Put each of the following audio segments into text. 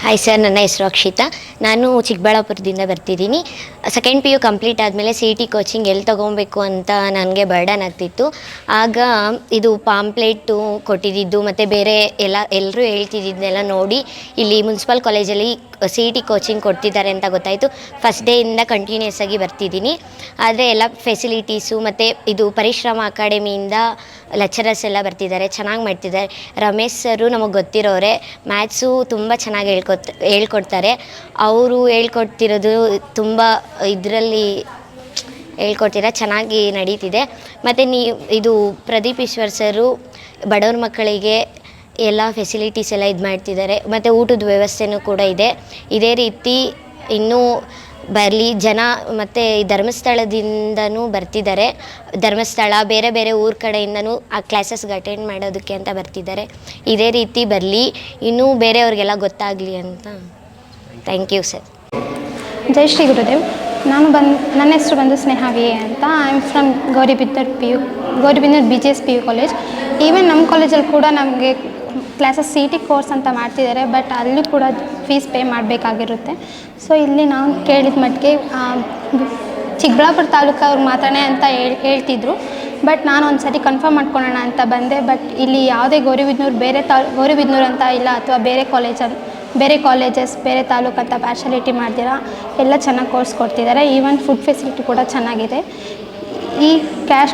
Hi sir, ನನ್ನ ಹೆಸರು ಅಕ್ಷಿತಾ. ನಾನು ಚಿಕ್ಕಬಳ್ಳಾಪುರದಿಂದ ಬರ್ತಿದ್ದೀನಿ. ಸೆಕೆಂಡ್ PU ಕಂಪ್ಲೀಟ್ ಆದಮೇಲೆ CET ಕೋಚಿಂಗ್ ಎಲ್ಲಿ ತೊಗೊಬೇಕು ಅಂತ ನನಗೆ ಬರ್ಡನ್ ಆಗ್ತಿತ್ತು. ಆಗ ಇದು ಪಾಂಪ್ಲೆಟು ಕೊಟ್ಟಿದ್ದು ಮತ್ತು ಬೇರೆ ಎಲ್ಲರೂ ಹೇಳ್ತಿದ್ದನ್ನೆಲ್ಲ ನೋಡಿ ಇಲ್ಲಿ ಮುನ್ಸಿಪಲ್ ಕಾಲೇಜಲ್ಲಿ CET ಕೋಚಿಂಗ್ ಕೊಡ್ತಿದ್ದಾರೆ ಅಂತ ಗೊತ್ತಾಯಿತು. ಫಸ್ಟ್ ಡೇಯಿಂದ ಕಂಟಿನ್ಯೂಸ್ ಆಗಿ ಬರ್ತಿದ್ದೀನಿ. ಆದರೆ ಎಲ್ಲ ಫೆಸಿಲಿಟೀಸು ಮತ್ತು ಇದು ಪರಿಶ್ರಮ ಅಕಾಡೆಮಿಯಿಂದ ಲೆಕ್ಚರರ್ಸ್ ಎಲ್ಲ ಬರ್ತಿದ್ದಾರೆ, ಚೆನ್ನಾಗಿ ಮಾಡ್ತಿದ್ದಾರೆ. ರಮೇಶ್ ಸರು ನಮಗೆ ಗೊತ್ತಿರೋರೆ, ಮ್ಯಾಥ್ಸು ತುಂಬ ಚೆನ್ನಾಗಿ ಹೇಳ್ಕೊಡ್ತಾರೆ. ಅವರು ಹೇಳ್ಕೊಡ್ತಿರೋದು ತುಂಬ ಇದರಲ್ಲಿ ಹೇಳ್ಕೊಡ್ತೀರ, ಚೆನ್ನಾಗಿ ನಡೀತಿದೆ. ಮತ್ತು ಇದು ಪ್ರದೀಪ್ ಈಶ್ವರ್ ಸರು ಬಡವ್ರ ಮಕ್ಕಳಿಗೆ ಎಲ್ಲ ಫೆಸಿಲಿಟೀಸ್ ಎಲ್ಲ ಇದು ಮಾಡ್ತಿದ್ದಾರೆ. ಮತ್ತು ಊಟದ ವ್ಯವಸ್ಥೆನೂ ಕೂಡ ಇದೆ. ಇದೇ ರೀತಿ ಇನ್ನೂ ಬರಲಿ ಜನ. ಮತ್ತು ಧರ್ಮಸ್ಥಳದಿಂದನೂ ಬರ್ತಿದ್ದಾರೆ. ಧರ್ಮಸ್ಥಳ ಬೇರೆ ಬೇರೆ ಊರ ಕಡೆಯಿಂದನೂ ಆ ಕ್ಲಾಸಸ್ಗೆ ಅಟೆಂಡ್ ಮಾಡೋದಕ್ಕೆ ಅಂತ ಬರ್ತಿದ್ದಾರೆ. ಇದೇ ರೀತಿ ಬರಲಿ, ಇನ್ನೂ ಬೇರೆಯವ್ರಿಗೆಲ್ಲ ಗೊತ್ತಾಗಲಿ ಅಂತ. Thank you sir. ಜೈ ಶ್ರೀ ಗುರುದೇವ್. ನನ್ನ ಹೆಸರು ಬಂದು ಸ್ನೇಹ ವಿ ಅಂತ. I am from Gauribidanur BGS PU college. Even ನಮ್ಮ ಕಾಲೇಜಲ್ಲಿ ಕೂಡ ನಮಗೆ ಕ್ಲಾಸಸ್ CET ಕೋರ್ಸ್ ಅಂತ ಮಾಡ್ತಿದ್ದಾರೆ, ಬಟ್ ಅಲ್ಲಿ ಕೂಡ ಫೀಸ್ ಪೇ ಮಾಡಬೇಕಾಗಿರುತ್ತೆ. ಸೊ ಇಲ್ಲಿ ನಾವು ಕೇಳಿದ ಮಟ್ಟಿಗೆ ಚಿಕ್ಕಬಳ್ಳಾಪುರ ತಾಲೂಕು ಅವ್ರಿಗೆ ಮಾತ್ರನೇ ಅಂತ ಹೇಳ್ತಿದ್ರು. ಬಟ್ ನಾನು ಒಂದು ಸರಿ ಕನ್ಫರ್ಮ್ ಮಾಡ್ಕೊಳ್ಳೋಣ ಅಂತ ಬಂದೆ. ಬಟ್ ಇಲ್ಲಿ ಯಾವುದೇ ಗೌರಿಬಿದನೂರು ಅಂತ ಇಲ್ಲ, ಅಥವಾ ಬೇರೆ ಕಾಲೇಜಸ್ ಬೇರೆ ತಾಲೂಕು ಅಂತ ಪಾರ್ಶಾಲಿಟಿ ಮಾಡ್ತೀರಾ, ಎಲ್ಲ ಚೆನ್ನಾಗಿ ಕೋರ್ಸ್ ಕೊಡ್ತಿದ್ದಾರೆ. ಈವನ್ ಫುಡ್ ಫೆಸಿಲಿಟಿ ಕೂಡ ಚೆನ್ನಾಗಿದೆ. ಈ ಕ್ರ್ಯಾಶ್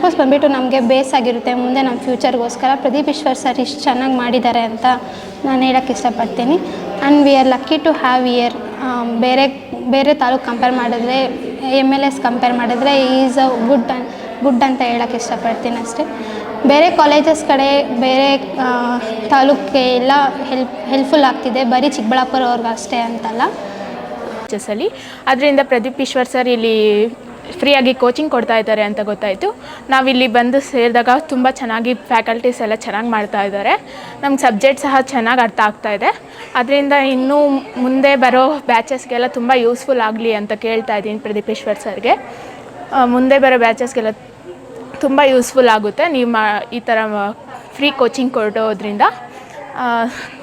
ಕೋರ್ಸ್ ಬಂದುಬಿಟ್ಟು ನಮಗೆ ಬೇಸ್ ಆಗಿರುತ್ತೆ ಮುಂದೆ ನಮ್ಮ ಫ್ಯೂಚರ್ಗೋಸ್ಕರ. ಪ್ರದೀಪ್ ಈಶ್ವರ್ ಸರ್ ಇಷ್ಟು ಚೆನ್ನಾಗಿ ಮಾಡಿದ್ದಾರೆ ಅಂತ ನಾನು ಹೇಳೋಕ್ಕೆ ಇಷ್ಟಪಡ್ತೀನಿ. And we are lucky to have year. ಬೇರೆ ತಾಲೂಕು ಕಂಪೇರ್ ಮಾಡಿದ್ರೆ, MLS ಕಂಪೇರ್ ಮಾಡಿದ್ರೆ ಈಸ್ ಅ ಗುಡ್ ಅಂತ ಹೇಳೋಕ್ಕೆ ಇಷ್ಟಪಡ್ತೀನಿ ಅಷ್ಟೇ. ಬೇರೆ ಕಾಲೇಜಸ್ ಕಡೆ ಬೇರೆ ತಾಲೂಕಿಗೆ ಎಲ್ಲ ಹೆಲ್ಪ್ಫುಲ್ ಆಗ್ತಿದೆ, ಬರೀ ಚಿಕ್ಕಬಳ್ಳಾಪುರ ಅವ್ರಿಗೆ ಅಷ್ಟೇ ಅಂತಲ್ಲ. ಅದರಿಂದ ಪ್ರದೀಪ್ ಈಶ್ವರ್ ಸರ್ ಇಲ್ಲಿ ಫ್ರೀಯಾಗಿ ಕೋಚಿಂಗ್ ಕೊಡ್ತಾ ಇದ್ದಾರೆ ಅಂತ ಗೊತ್ತಾಯಿತು. ನಾವಿಲ್ಲಿ ಬಂದು ಸೇರಿದಾಗ ತುಂಬ ಚೆನ್ನಾಗಿ ಫ್ಯಾಕಲ್ಟೀಸ್ ಎಲ್ಲ ಚೆನ್ನಾಗಿ ಮಾಡ್ತಾ ಇದ್ದಾರೆ. ನಮ್ಗೆ ಸಬ್ಜೆಕ್ಟ್ ಸಹ ಚೆನ್ನಾಗಿ ಅರ್ಥ ಆಗ್ತಾ ಇದೆ. ಅದರಿಂದ ಇನ್ನೂ ಮುಂದೆ ಬರೋ ಬ್ಯಾಚಸ್ಗೆಲ್ಲ ತುಂಬ ಯೂಸ್ಫುಲ್ ಆಗಲಿ ಅಂತ ಕೇಳ್ತಾ ಇದ್ದೀನಿ ಪ್ರದೀಪ್ ಈಶ್ವರ್ ಸರ್ಗೆ. ಮುಂದೆ ಬರೋ ಬ್ಯಾಚಸ್ಗೆಲ್ಲ ತುಂಬ ಯೂಸ್ಫುಲ್ ಆಗುತ್ತೆ ನೀವು ಈ ಥರ ಫ್ರೀ ಕೋಚಿಂಗ್ ಕೊಡೋದ್ರಿಂದ.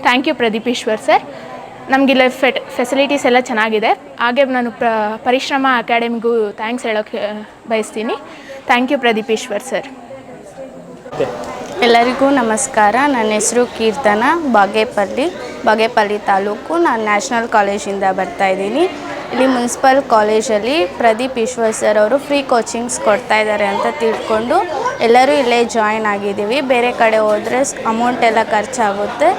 Thank you Pradeep Eshwar sir. ನಮಗಿಲ್ಲ ಫೆಸಿಲಿಟೀಸ್ ಎಲ್ಲ ಚೆನ್ನಾಗಿದೆ. ಹಾಗೆ ನಾನು ಪರಿಶ್ರಮ ಅಕಾಡೆಮಿಗೂ ಥ್ಯಾಂಕ್ಸ್ ಹೇಳೋಕ್ಕೆ ಬಯಸ್ತೀನಿ. Thank you Pradeep Eshwar sir. ಎಲ್ಲರಿಗೂ ನಮಸ್ಕಾರ. ನನ್ನ ಹೆಸರು ಕೀರ್ತನ, ಬಾಗೇಪಲ್ಲಿ ತಾಲೂಕು. ನಾನು ನ್ಯಾಷನಲ್ ಕಾಲೇಜಿಂದ ಬರ್ತಾಯಿದ್ದೀನಿ. ಇಲ್ಲಿ ಮುನ್ಸಿಪಲ್ ಕಾಲೇಜಲ್ಲಿ ಪ್ರದೀಪ್ ಈಶ್ವರ್ ಸರ್ ಅವರು ಫ್ರೀ ಕೋಚಿಂಗ್ಸ್ ಕೊಡ್ತಾ ಇದ್ದಾರೆ ಅಂತ ತಿಳ್ಕೊಂಡು ಎಲ್ಲರೂ ಇಲ್ಲೇ ಜಾಯಿನ್ ಆಗಿದ್ದೀವಿ. ಬೇರೆ ಕಡೆ ಹೋದರೆ ಅಮೌಂಟ್ ಎಲ್ಲ ಖರ್ಚಾಗುತ್ತೆ.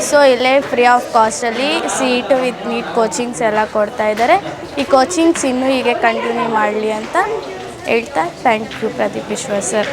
ಸೊ ಇಲ್ಲೇ ಫ್ರೀ ಆಫ್ ಕಾಸ್ಟಲ್ಲಿ CET ವಿತ್ ನೀಟ್ ಕೋಚಿಂಗ್ಸ್ ಎಲ್ಲ ಕೊಡ್ತಾ ಇದ್ದಾರೆ. ಈ ಕೋಚಿಂಗ್ಸ್ ಇನ್ನೂ ಹೀಗೆ ಕಂಟಿನ್ಯೂ ಮಾಡಲಿ ಅಂತ ಹೇಳ್ತಾ thank you Pradeep Eshwar sir.